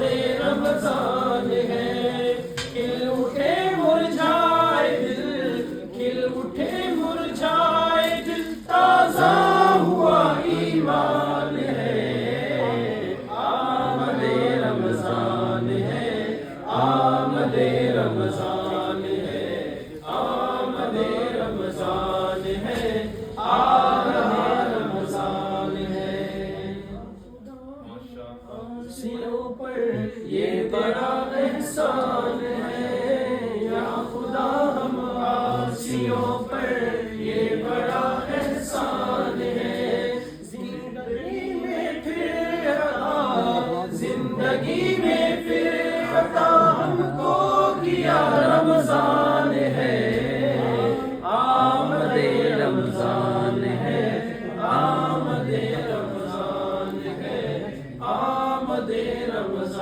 رمضان ہے، کھل اٹھے مرجھائے دل، کھل اٹھے مرجھائے دل، تازہ ہوا ایمان ہے، آمد رمضان ہے، آمد رمضان ہے، آمد رمضان ہے، آمد رمضان ہے۔ عاصیوں پر یہ بڑا احسان ہے، یا خدا ہم عاصیوں پر یہ بڑا احسان ہے، زندگی میں پھر عطا، زندگی میں پھر عطا ہم کو کیا رمضان ہے، آمد رمضان ہے، آمد رمضان ہے، آمد رمضان